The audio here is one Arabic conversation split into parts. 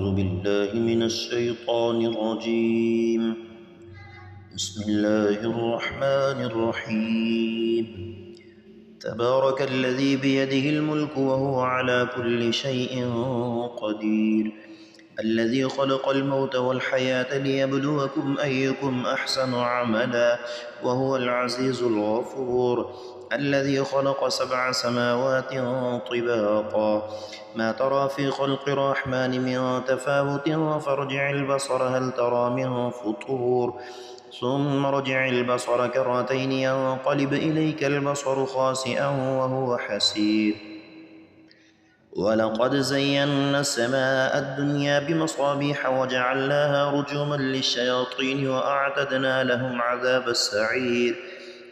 أعوذ بالله من الشيطان الرجيم. بسم الله الرحمن الرحيم. تبارك الذي بيده الملك وهو على كل شيء قدير، الذي خلق الموت والحياة ليبلوكم أيكم أحسن عملا وهو العزيز الغفور، الذي خلق 7 سماوات طباقا ما ترى في خلق الرحمن من تفاوت فارجع البصر هل ترى من فطور ثم ارجع البصر كرتين ينقلب إليك البصر خاسئا وهو حسير. ولقد زينا السماء الدنيا بمصابيح وجعلناها رجوما للشياطين وأعتدنا لهم عذاب السعير.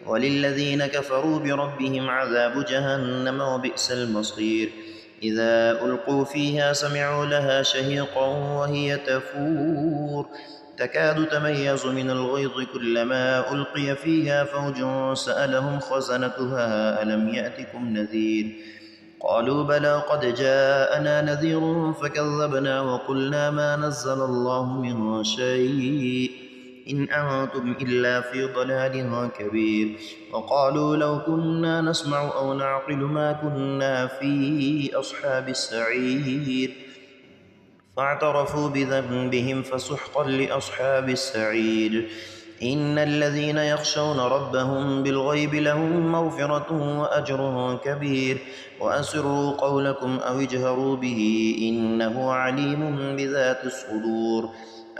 وللذين كفروا بربهم عذاب جهنم وبئس المصير. إذا ألقوا فيها سمعوا لها شهيقا وهي تفور تكاد تميز من الغيظ كلما ألقي فيها فوج سألهم خزنتها ألم يأتكم نذير قالوا بلى قد جاءنا نذير فكذبنا وقلنا ما نزل الله من شيء إن أنتم إلا في ضلال كبير. وقالوا لو كنا نسمع أو نعقل ما كنا في أصحاب السعير فاعترفوا بذنبهم فسحقا لأصحاب السعير. إن الذين يخشون ربهم بالغيب لهم مغفرة وأجر كبير. وأسروا قولكم أو اجهروا به إنه عليم بذات الصدور.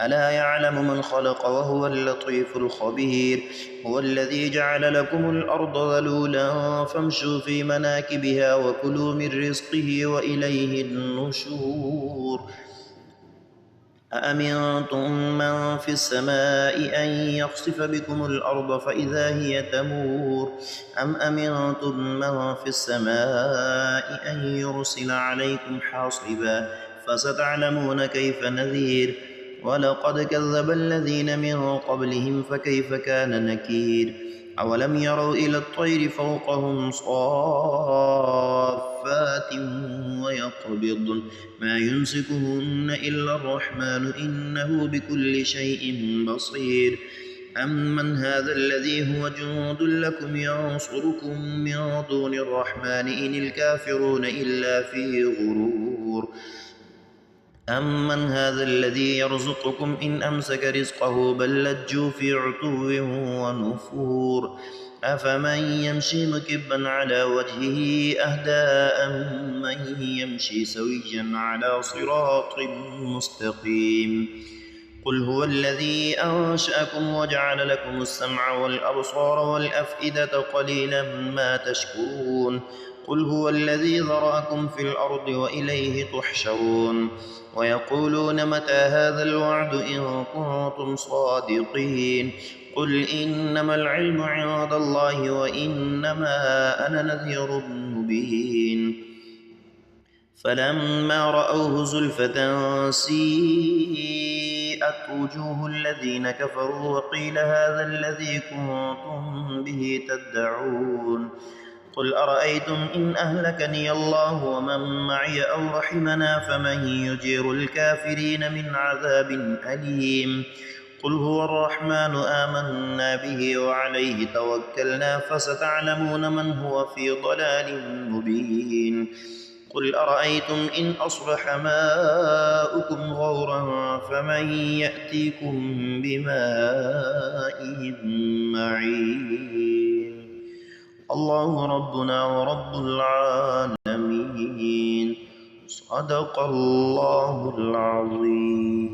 ألا يعلم من خلق وهو اللطيف الخبير. هو الذي جعل لكم الأرض ذلولا فامشوا في مناكبها وكلوا من رزقه وإليه النشور. أأمنتم من في السماء أن يخسف بكم الأرض فإذا هي تمور أم أمنتم من في السماء أن يرسل عليكم حاصبا فستعلمون كيف نذير. ولقد كذب الذين من قبلهم فكيف كان نكير. أولم يروا إلى الطير فوقهم صافات ويقبضن ما يمسكهن إلا الرحمن إنه بكل شيء بصير. أمن هذا الذي هو جند لكم ينصركم من دون الرحمن إن الكافرون إلا في غرور. أمن هذا الذي يرزقكم إن أمسك رزقه بل لجوا في عتو ونفور. أفمن يمشي مكبا على وجهه أهدى أمن يمشي سويا على صراط مستقيم. قل هو الذي أنشأكم وجعل لكم السمع والأبصار والأفئدة قليلا ما تشكرون. قل هو الذي ذرأكم في الأرض وإليه تحشرون. ويقولون متى هذا الوعد إن كنتم صادقين. قل إنما العلم عند الله وإنما أنا نذير مبين. فلما رأوه زلفة سيئت وجوه الذين كفروا وقيل هذا الذي كنتم به تدعون. قل أرأيتم إن أهلكني الله ومن معي أو رحمنا فمن يجير الكافرين من عذاب أليم. قل هو الرحمن آمنا به وعليه توكلنا فستعلمون من هو في ضلال مبين. قل أرأيتم إن أصبح ماؤكم غورا فمن يأتيكم بماء معين. الله ربنا ورب العالمين. صدق الله العظيم.